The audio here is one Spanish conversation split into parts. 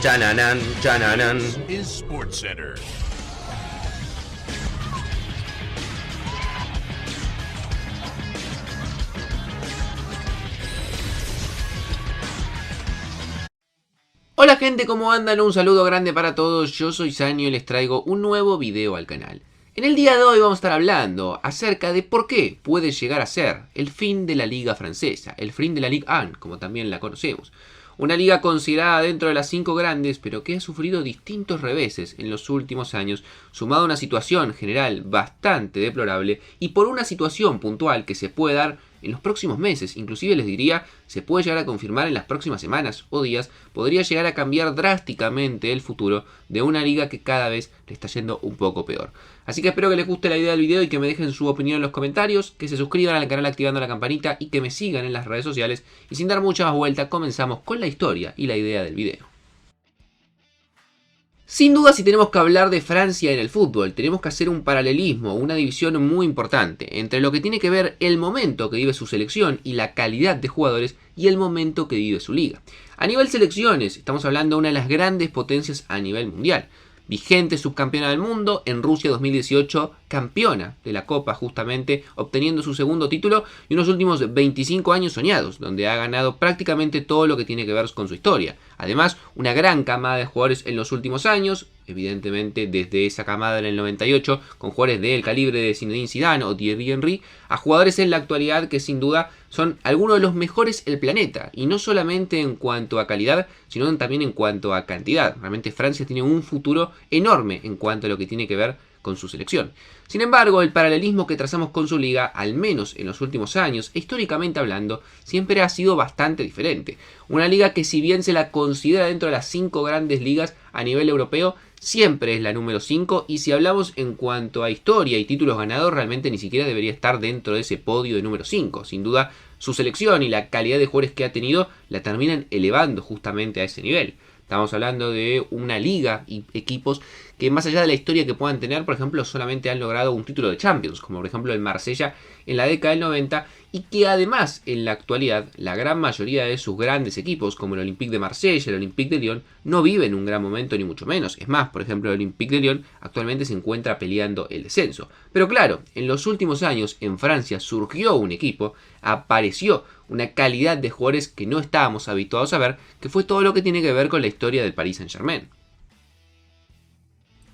Chananan, chananan. Is SportsCenter. Hola gente, ¿cómo andan? Un saludo grande para todos, yo soy Sanio y les traigo un nuevo video al canal. En el día de hoy vamos a estar hablando acerca de por qué puede llegar a ser el fin de la liga francesa, el fin de la Ligue 1, como también la conocemos. Una liga considerada dentro de las 5 grandes, pero que ha sufrido distintos reveses en los últimos años, sumado a una situación general bastante deplorable y por una situación puntual que se puede dar en los próximos meses, inclusive les diría, se puede llegar a confirmar en las próximas semanas o días, podría llegar a cambiar drásticamente el futuro de una liga que cada vez le está yendo un poco peor. Así que espero que les guste la idea del video y que me dejen su opinión en los comentarios, que se suscriban al canal activando la campanita y que me sigan en las redes sociales. Y sin dar mucha más vuelta, comenzamos con la historia y la idea del video. Sin duda, si tenemos que hablar de Francia en el fútbol, tenemos que hacer un paralelismo, una división muy importante entre lo que tiene que ver el momento que vive su selección y la calidad de jugadores y el momento que vive su liga. A nivel selecciones, estamos hablando de una de las grandes potencias a nivel mundial. Vigente subcampeona del mundo, en Rusia 2018 campeona de la Copa justamente, obteniendo su segundo título y unos últimos 25 años soñados, donde ha ganado prácticamente todo lo que tiene que ver con su historia. Además, una gran camada de jugadores en los últimos años, evidentemente desde esa camada en el 98, con jugadores del calibre de Zinedine Zidane o Thierry Henry, a jugadores en la actualidad que sin duda son algunos de los mejores del planeta, y no solamente en cuanto a calidad, sino también en cuanto a cantidad. Realmente Francia tiene un futuro enorme en cuanto a lo que tiene que ver con su selección. Sin embargo, el paralelismo que trazamos con su liga, al menos en los últimos años, históricamente hablando, siempre ha sido bastante diferente. Una liga que, si bien se la considera dentro de las 5 grandes ligas a nivel europeo, siempre es la número 5, y si hablamos en cuanto a historia y títulos ganados, realmente ni siquiera debería estar dentro de ese podio de número 5. Sin duda, su selección y la calidad de jugadores que ha tenido la terminan elevando justamente a ese nivel. Estamos hablando de una liga y equipos que, más allá de la historia que puedan tener, por ejemplo, solamente han logrado un título de Champions, como por ejemplo el Marsella en la década del 90, y que además en la actualidad la gran mayoría de sus grandes equipos, como el Olympique de Marsella, el Olympique de Lyon, no viven un gran momento ni mucho menos. Es más, por ejemplo, el Olympique de Lyon actualmente se encuentra peleando el descenso. Pero claro, en los últimos años en Francia surgió un equipo, apareció una calidad de jugadores que no estábamos habituados a ver, que fue todo lo que tiene que ver con la historia del Paris Saint-Germain.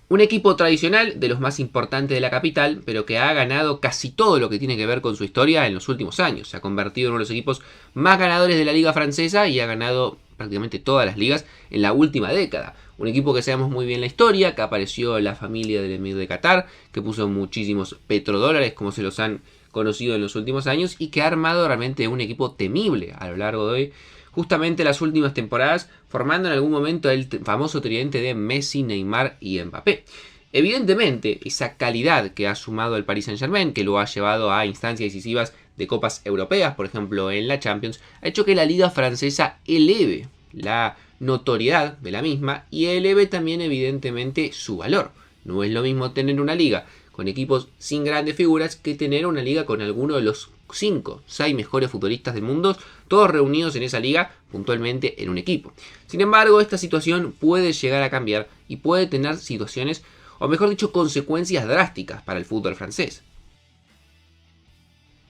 Un equipo tradicional, de los más importantes de la capital, pero que ha ganado casi todo lo que tiene que ver con su historia en los últimos años. Se ha convertido en uno de los equipos más ganadores de la liga francesa y ha ganado prácticamente todas las ligas en la última década. Un equipo que sabemos muy bien la historia, que apareció la familia del emir de Qatar, que puso muchísimos petrodólares, como se los han conocido en los últimos años, y que ha armado realmente un equipo temible a lo largo de hoy. Justamente las últimas temporadas, formando en algún momento el famoso tridente de Messi, Neymar y Mbappé. Evidentemente, esa calidad que ha sumado el Paris Saint-Germain, que lo ha llevado a instancias decisivas de copas europeas, por ejemplo en la Champions, ha hecho que la liga francesa eleve la notoriedad de la misma y eleve también evidentemente su valor. No es lo mismo tener una liga con equipos sin grandes figuras que tener una liga con alguno de los 5, 6 mejores futbolistas del mundo, todos reunidos en esa liga puntualmente en un equipo. Sin embargo, esta situación puede llegar a cambiar y puede tener situaciones, o mejor dicho, consecuencias drásticas para el fútbol francés.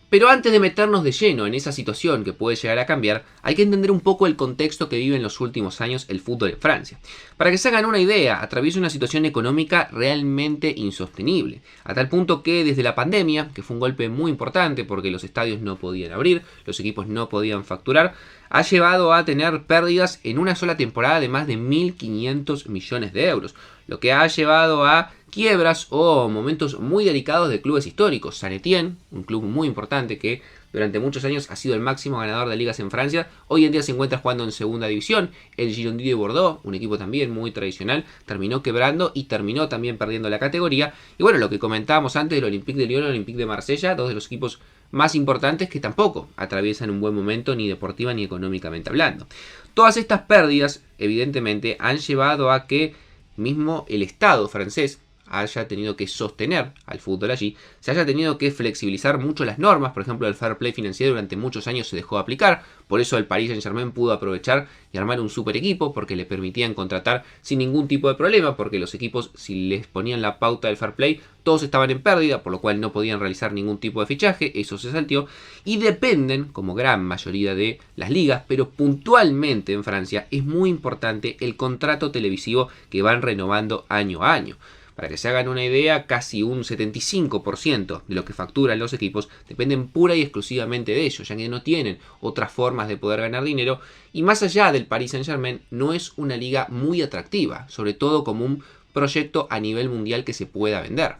Pero antes de meternos de lleno en esa situación que puede llegar a cambiar, hay que entender un poco el contexto que vive en los últimos años el fútbol en Francia. Para que se hagan una idea, atraviesa una situación económica realmente insostenible, a tal punto que desde la pandemia, que fue un golpe muy importante porque los estadios no podían abrir, los equipos no podían facturar, ha llevado a tener pérdidas en una sola temporada de más de 1.500 millones de euros, lo que ha llevado a quiebras o momentos muy delicados de clubes históricos. Saint-Étienne, un club muy importante que durante muchos años ha sido el máximo ganador de ligas en Francia, hoy en día se encuentra jugando en segunda división. El Girondins de Bordeaux, un equipo también muy tradicional, terminó quebrando y terminó también perdiendo la categoría. Y bueno, lo que comentábamos antes del Olympique de Lyon y el Olympique de Marsella, dos de los equipos más importantes que tampoco atraviesan un buen momento ni deportiva ni económicamente hablando. Todas estas pérdidas evidentemente han llevado a que mismo el Estado francés haya tenido que sostener al fútbol allí, se haya tenido que flexibilizar mucho las normas. Por ejemplo, el fair play financiero durante muchos años se dejó de aplicar, por eso el Paris Saint-Germain pudo aprovechar y armar un super equipo, porque le permitían contratar sin ningún tipo de problema, porque los equipos, si les ponían la pauta del fair play, todos estaban en pérdida, por lo cual no podían realizar ningún tipo de fichaje, eso se salteó, y dependen, como gran mayoría de las ligas, pero puntualmente en Francia es muy importante el contrato televisivo que van renovando año a año. Para que se hagan una idea, casi un 75% de lo que facturan los equipos dependen pura y exclusivamente de ellos, ya que no tienen otras formas de poder ganar dinero, y más allá del Paris Saint-Germain no es una liga muy atractiva, sobre todo como un proyecto a nivel mundial que se pueda vender.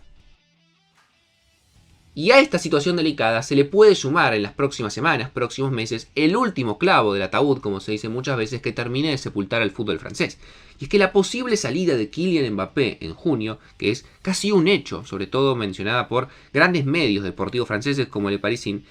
Y a esta situación delicada se le puede sumar en las próximas semanas, próximos meses, el último clavo del ataúd, como se dice muchas veces, que termine de sepultar al fútbol francés. Y es que la posible salida de Kylian Mbappé en junio, que es casi un hecho, sobre todo mencionada por grandes medios deportivos franceses como Le Parisien,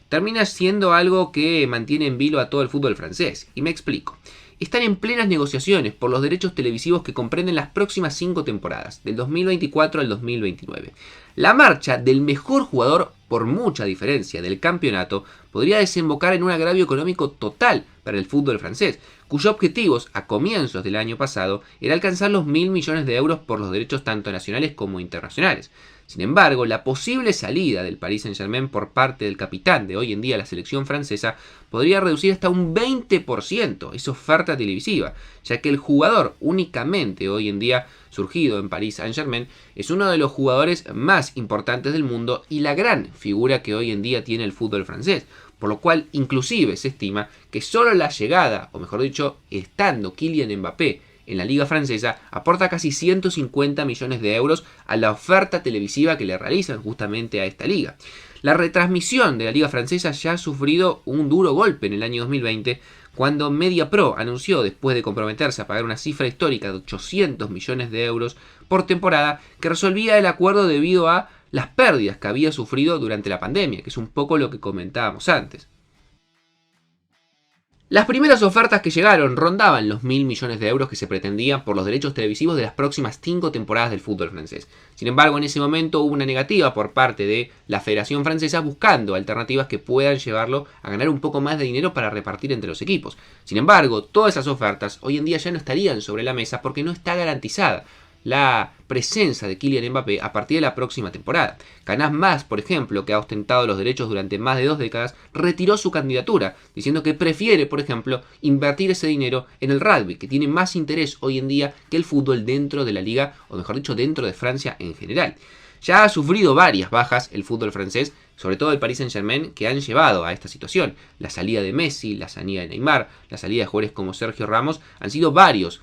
termina siendo algo que mantiene en vilo a todo el fútbol francés. Y me explico. Están en plenas negociaciones por los derechos televisivos que comprenden las próximas 5 temporadas, del 2024 al 2029. La marcha del mejor jugador, por mucha diferencia, del campeonato, podría desembocar en un agravio económico total para el fútbol francés, cuyos objetivos a comienzos del año pasado era alcanzar los 1.000 millones de euros por los derechos tanto nacionales como internacionales. Sin embargo, la posible salida del Paris Saint-Germain por parte del capitán de hoy en día la selección francesa podría reducir hasta un 20% esa oferta televisiva, ya que el jugador únicamente hoy en día surgido en Paris Saint-Germain es uno de los jugadores más importantes del mundo y la gran figura que hoy en día tiene el fútbol francés, por lo cual inclusive se estima que solo la llegada, o mejor dicho, estando Kylian Mbappé en la liga francesa, aporta casi 150 millones de euros a la oferta televisiva que le realizan justamente a esta liga. La retransmisión de la liga francesa ya ha sufrido un duro golpe en el año 2020, cuando Mediapro anunció, después de comprometerse a pagar una cifra histórica de 800 millones de euros por temporada, que resolvía el acuerdo debido a las pérdidas que había sufrido durante la pandemia, que es un poco lo que comentábamos antes. Las primeras ofertas que llegaron rondaban los 1.000 millones de euros que se pretendían por los derechos televisivos de las próximas 5 temporadas del fútbol francés. Sin embargo, en ese momento hubo una negativa por parte de la Federación Francesa buscando alternativas que puedan llevarlo a ganar un poco más de dinero para repartir entre los equipos. Sin embargo, todas esas ofertas hoy en día ya no estarían sobre la mesa porque no está garantizada la presencia de Kylian Mbappé a partir de la próxima temporada. Canal Más, por ejemplo, que ha ostentado los derechos durante más de 2 décadas, retiró su candidatura, diciendo que prefiere, por ejemplo, invertir ese dinero en el rugby, que tiene más interés hoy en día que el fútbol dentro de la liga, o mejor dicho, dentro de Francia en general. Ya ha sufrido varias bajas el fútbol francés, sobre todo el Paris Saint-Germain, que han llevado a esta situación. La salida de Messi, la salida de Neymar, la salida de jugadores como Sergio Ramos, han sido varios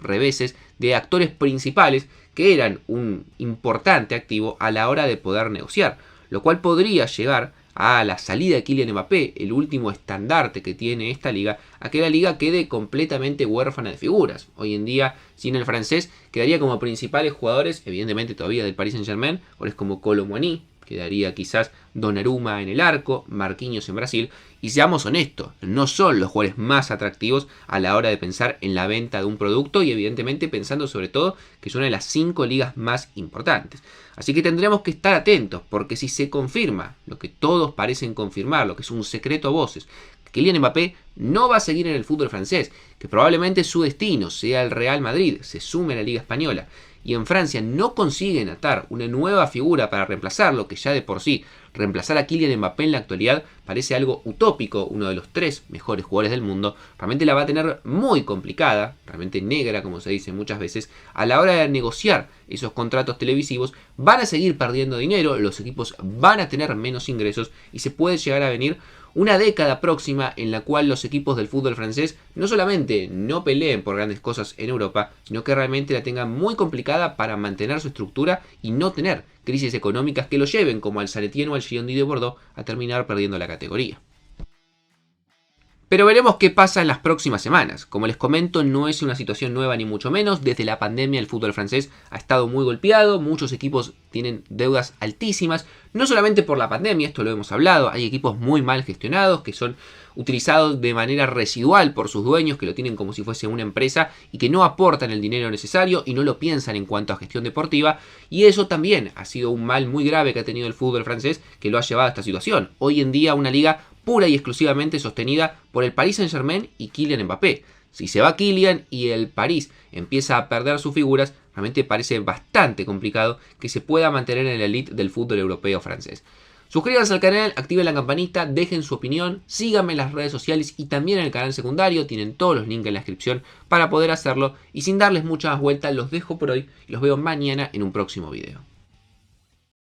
reveses de actores principales que eran un importante activo a la hora de poder negociar, lo cual podría llegar a la salida de Kylian Mbappé, el último estandarte que tiene esta liga, a que la liga quede completamente huérfana de figuras. Hoy en día, sin el francés, quedaría como principales jugadores, evidentemente todavía del Paris Saint-Germain, jugadores como Kolo Muani, quedaría quizás Donnarumma en el arco, Marquinhos en Brasil, y seamos honestos, no son los jugadores más atractivos a la hora de pensar en la venta de un producto y evidentemente pensando sobre todo que es una de las 5 ligas más importantes. Así que tendremos que estar atentos, porque si se confirma lo que todos parecen confirmar, lo que es un secreto a voces, que Kylian Mbappé no va a seguir en el fútbol francés, que probablemente su destino sea el Real Madrid, se sume a la Liga Española, y en Francia no consiguen atar una nueva figura para reemplazarlo, que ya de por sí reemplazar a Kylian Mbappé en la actualidad parece algo utópico, uno de los 3 mejores jugadores del mundo, realmente la va a tener muy complicada, realmente negra como se dice muchas veces, a la hora de negociar esos contratos televisivos. Van a seguir perdiendo dinero, los equipos van a tener menos ingresos y se puede llegar a venir una década próxima en la cual los equipos del fútbol francés no solamente no peleen por grandes cosas en Europa, sino que realmente la tengan muy complicada para mantener su estructura y no tener crisis económicas que lo lleven, como al Saint-Étienne o al Girondins de Bordeaux, a terminar perdiendo la categoría. Pero veremos qué pasa en las próximas semanas. Como les comento, no es una situación nueva ni mucho menos. Desde la pandemia el fútbol francés ha estado muy golpeado, muchos equipos tienen deudas altísimas, no solamente por la pandemia, esto lo hemos hablado, hay equipos muy mal gestionados que son utilizados de manera residual por sus dueños, que lo tienen como si fuese una empresa y que no aportan el dinero necesario y no lo piensan en cuanto a gestión deportiva, y eso también ha sido un mal muy grave que ha tenido el fútbol francés que lo ha llevado a esta situación. Hoy en día una liga pura y exclusivamente sostenida por el Paris Saint-Germain y Kylian Mbappé. Si se va Kylian y el París empieza a perder sus figuras, realmente parece bastante complicado que se pueda mantener en la elite del fútbol europeo francés. Suscríbanse al canal, activen la campanita, dejen su opinión, síganme en las redes sociales y también en el canal secundario, tienen todos los links en la descripción para poder hacerlo, y sin darles mucha más vuelta los dejo por hoy y los veo mañana en un próximo video.